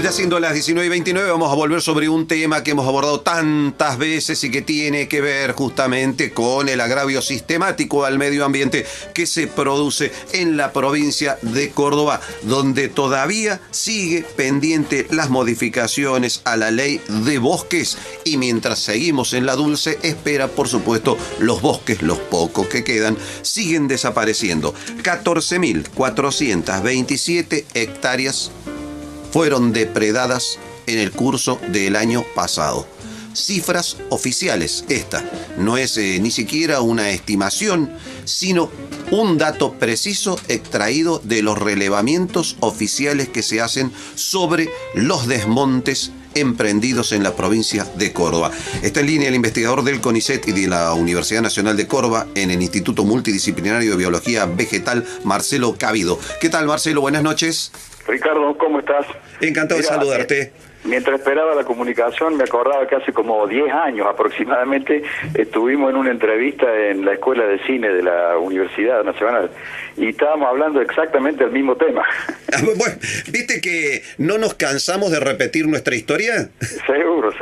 Ya siendo las 19:29, vamos a volver sobre un tema que hemos abordado tantas veces y que tiene que ver justamente con el agravio sistemático al medio ambiente que se produce en la provincia de Córdoba, donde todavía sigue pendiente las modificaciones a la ley de bosques, y mientras seguimos en la dulce espera, por supuesto, los bosques, los pocos que quedan, siguen desapareciendo. 14.427 hectáreas fueron depredadas en el curso del año pasado. Cifras oficiales, esta no es ni siquiera una estimación, sino un dato preciso extraído de los relevamientos oficiales que se hacen sobre los desmontes emprendidos en la provincia de Córdoba. Está en línea el investigador del CONICET y de la Universidad Nacional de Córdoba en el Instituto Multidisciplinario de Biología Vegetal, Marcelo Cabido. ¿Qué tal, Marcelo? Buenas noches. Ricardo, ¿cómo estás? Encantado de saludarte. Mientras esperaba la comunicación, me acordaba que hace como 10 años aproximadamente estuvimos en una entrevista en la Escuela de Cine de la Universidad Nacional y estábamos hablando exactamente del mismo tema. Bueno, ¿viste que no nos cansamos de repetir nuestra historia? Seguro.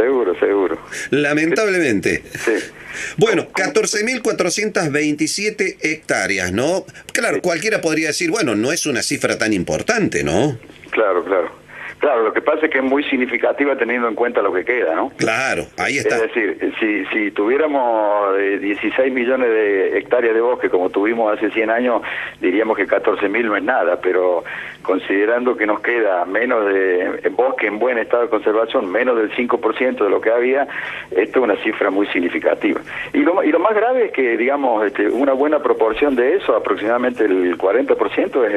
Lamentablemente. Sí. Bueno, 14.427 hectáreas, ¿no? Claro, cualquiera podría decir, bueno, no es una cifra tan importante, ¿no? Claro, lo que pasa es que es muy significativa teniendo en cuenta lo que queda, ¿no? Claro, ahí está. Es decir, si tuviéramos 16 millones de hectáreas de bosque como tuvimos hace 100 años, diríamos que 14.000 no es nada, pero considerando que nos queda menos de bosque en buen estado de conservación, menos del 5% de lo que había, esto es una cifra muy significativa. Y lo más grave es que, digamos, una buena proporción de eso, aproximadamente el 40%, es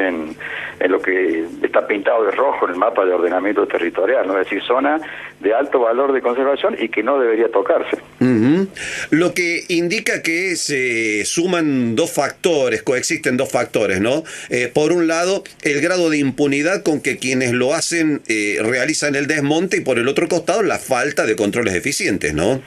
en lo que está pintado de rojo en el mapa de ordenamiento territorial, ¿no? Es decir, zona de alto valor de conservación y que no debería tocarse. Lo que indica que se suman coexisten dos factores, ¿no? Por un lado, el grado de impunidad con que quienes lo hacen realizan el desmonte, y por el otro costado, la falta de controles eficientes, ¿no?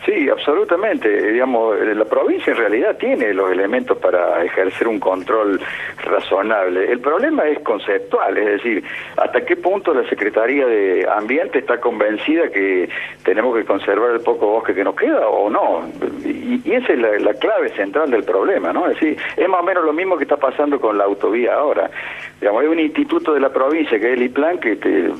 Sí, absolutamente. Digamos, la provincia en realidad tiene los elementos para ejercer un control razonable. El problema es conceptual, es decir, hasta qué punto la Secretaría de Ambiente está convencida que tenemos que conservar el poco bosque que nos queda o no. Y esa es la clave central del problema, ¿no? Es decir, es más o menos lo mismo que está pasando con la autovía ahora. Digamos, hay un instituto de la provincia que es el IPLAN que te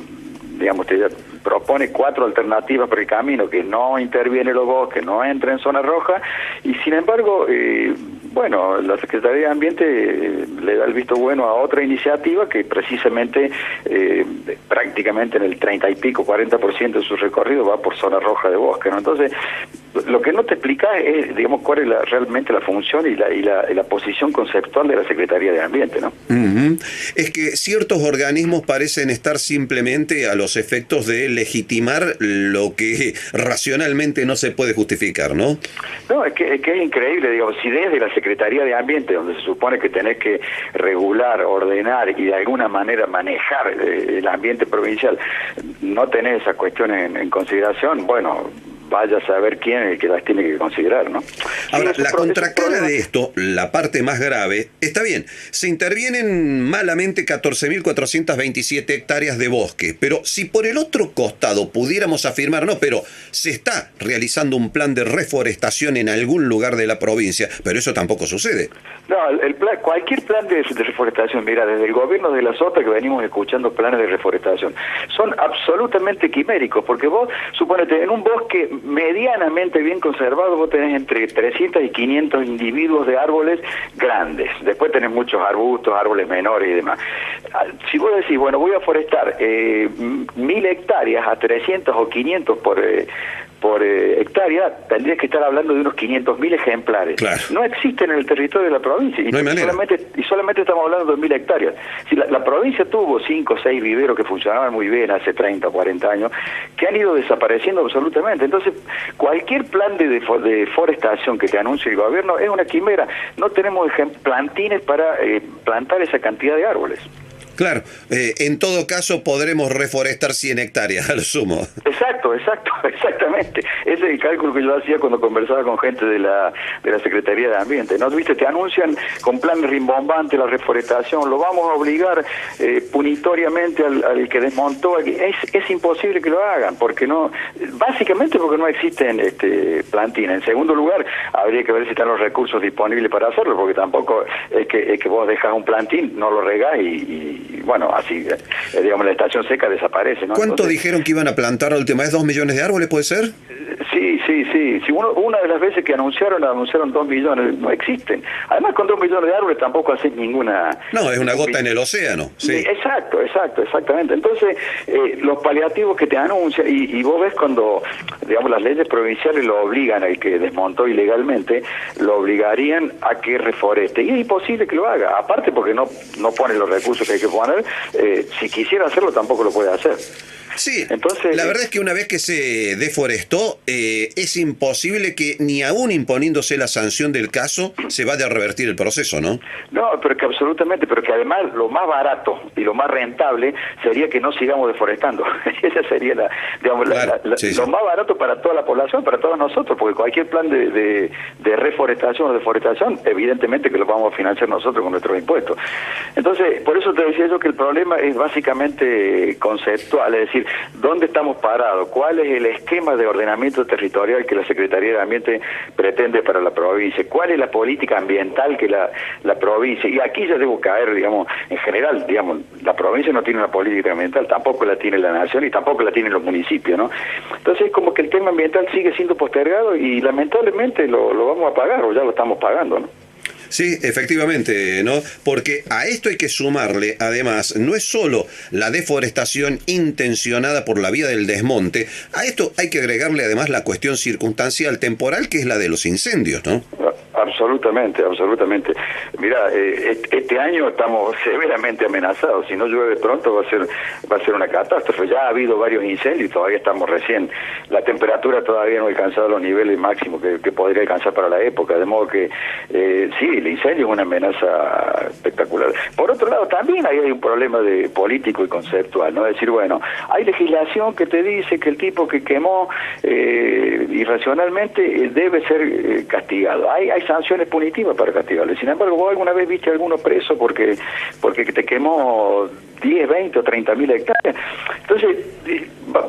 propone 4 alternativas por el camino, que no interviene los bosques, no entra en zona roja, y sin embargo, la Secretaría de Ambiente le da el visto bueno a otra iniciativa que precisamente prácticamente en el 30 y pico, 40% de su recorrido va por zona roja de bosque, ¿no? Entonces, lo que no te explica es, digamos, cuál es realmente la función y la posición conceptual de la Secretaría de Ambiente, ¿no? Es que ciertos organismos parecen estar simplemente a los efectos de legitimar lo que racionalmente no se puede justificar, ¿no? No, es que es increíble, digamos, si desde la Secretaría de Ambiente, donde se supone que tenés que regular, ordenar y de alguna manera manejar el ambiente provincial, no tenés esas cuestiones en consideración, bueno, vaya a saber quién es el que las tiene que considerar, ¿no? Ahora, la contracara de esto, la parte más grave, está bien, se intervienen malamente 14.427 hectáreas de bosque, pero si por el otro costado pudiéramos afirmar, no, pero se está realizando un plan de reforestación en algún lugar de la provincia, pero eso tampoco sucede. No, cualquier plan de reforestación, mira, desde el gobierno de la Sota que venimos escuchando planes de reforestación, son absolutamente quiméricos, porque vos, suponete, en un bosque medianamente bien conservado, vos tenés entre 300 y 500 individuos de árboles grandes, después tenés muchos arbustos, árboles menores y demás. Si vos decís, bueno, voy a forestar 1.000 hectáreas a 300 o 500 por hectárea, tendrías que estar hablando de unos 500.000 ejemplares. Claro. No existen en el territorio de la provincia, no hay manera. solamente estamos hablando de 1.000 hectáreas. Si la provincia tuvo 5 o 6 viveros que funcionaban muy bien hace 30 o 40 años, que han ido desapareciendo absolutamente. Entonces, cualquier plan de forestación que te anuncie el gobierno es una quimera. No tenemos plantines para plantar esa cantidad de árboles. Claro, en todo caso podremos reforestar 100 hectáreas, a lo sumo. Exacto, exactamente. Ese es el cálculo que yo hacía cuando conversaba con gente de la Secretaría de Ambiente, ¿no? Viste, te anuncian con planes rimbombantes la reforestación, lo vamos a obligar punitoriamente al que desmontó. Es imposible que lo hagan, porque no, básicamente porque no existen plantines. En segundo lugar, habría que ver si están los recursos disponibles para hacerlo, porque tampoco es que vos dejas un plantín, no lo regás y bueno, así, digamos, la estación seca desaparece, ¿no? ¿Cuánto Entonces, dijeron que iban a plantar la última vez? ¿2 millones de árboles, puede ser? Sí. Una de las veces que anunciaron 2 millones, no existen. Además, con 2 millones de árboles tampoco hacen ninguna... No, es una gota en el océano. Sí. Exactamente. Entonces, los paliativos que te anuncian, y vos ves cuando, digamos, las leyes provinciales lo obligan al que desmontó ilegalmente, lo obligarían a que reforeste. Y es imposible que lo haga. Aparte porque no pone los recursos que hay que poner, si quisiera hacerlo tampoco lo puede hacer. Sí, entonces, la verdad es que una vez que se deforestó, es imposible que ni aún imponiéndose la sanción del caso se vaya a revertir el proceso, ¿no? No, pero que absolutamente, pero que además lo más barato y lo más rentable sería que no sigamos deforestando. Esa sería lo más barato para toda la población, para todos nosotros, porque cualquier plan de reforestación o deforestación, evidentemente que lo vamos a financiar nosotros con nuestros impuestos. Entonces, por eso te decía yo que el problema es básicamente conceptual, es decir, ¿dónde estamos parados? ¿Cuál es el esquema de ordenamiento territorial que la Secretaría de Ambiente pretende para la provincia? ¿Cuál es la política ambiental que la provincia? Y aquí ya debo caer, digamos, en general, digamos, la provincia no tiene una política ambiental, tampoco la tiene la nación y tampoco la tienen los municipios, ¿no? Entonces es como que el tema ambiental sigue siendo postergado y lamentablemente lo vamos a pagar, o ya lo estamos pagando, ¿no? Sí, efectivamente, ¿no? Porque a esto hay que sumarle, además, no es solo la deforestación intencionada por la vía del desmonte, a esto hay que agregarle además la cuestión circunstancial temporal, que es la de los incendios, ¿no? Absolutamente. Mira, este año estamos severamente amenazados. Si no llueve pronto va a ser una catástrofe. Ya ha habido varios incendios, todavía estamos recién. La temperatura todavía no ha alcanzado los niveles máximos que podría alcanzar para la época. De modo que, sí, el incendio es una amenaza espectacular. Por otro lado, también hay un problema de político y conceptual, ¿no? Es decir, bueno, hay legislación que te dice que el tipo que quemó irracionalmente debe ser castigado. Hay sanciones punitivas para castigarle. Sin embargo, ¿vos alguna vez viste a alguno preso porque te quemó 10, 20 o 30 mil hectáreas? Entonces,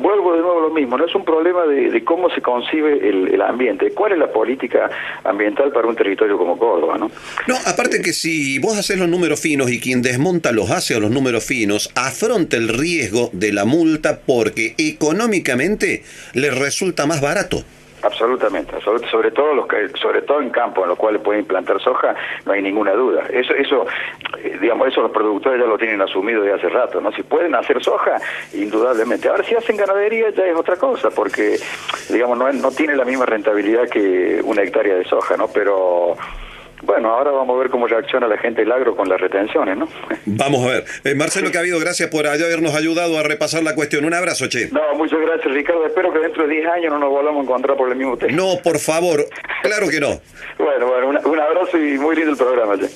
vuelvo de nuevo a lo mismo, no es un problema de cómo se concibe el ambiente. ¿Cuál es la política ambiental para un territorio como Córdoba, no? No, aparte que si vos haces los números finos y quien desmonta los hace a los números finos, afronta el riesgo de la multa porque económicamente le resulta más barato. Absolutamente, sobre todo en campos en los cuales pueden plantar soja, no hay ninguna duda. Eso los productores ya lo tienen asumido desde hace rato, ¿no? Si pueden hacer soja, indudablemente. Ahora, si hacen ganadería ya es otra cosa, porque, digamos, no tiene la misma rentabilidad que una hectárea de soja, ¿no? Pero bueno, ahora vamos a ver cómo reacciona la gente del agro con las retenciones, ¿no? Vamos a ver. Marcelo Cabido, gracias por habernos ayudado a repasar la cuestión. Un abrazo, che. No, muchas gracias, Ricardo. Espero que dentro de 10 años no nos volvamos a encontrar por el mismo tema. No, por favor. Claro que no. Bueno, un abrazo y muy lindo el programa, che.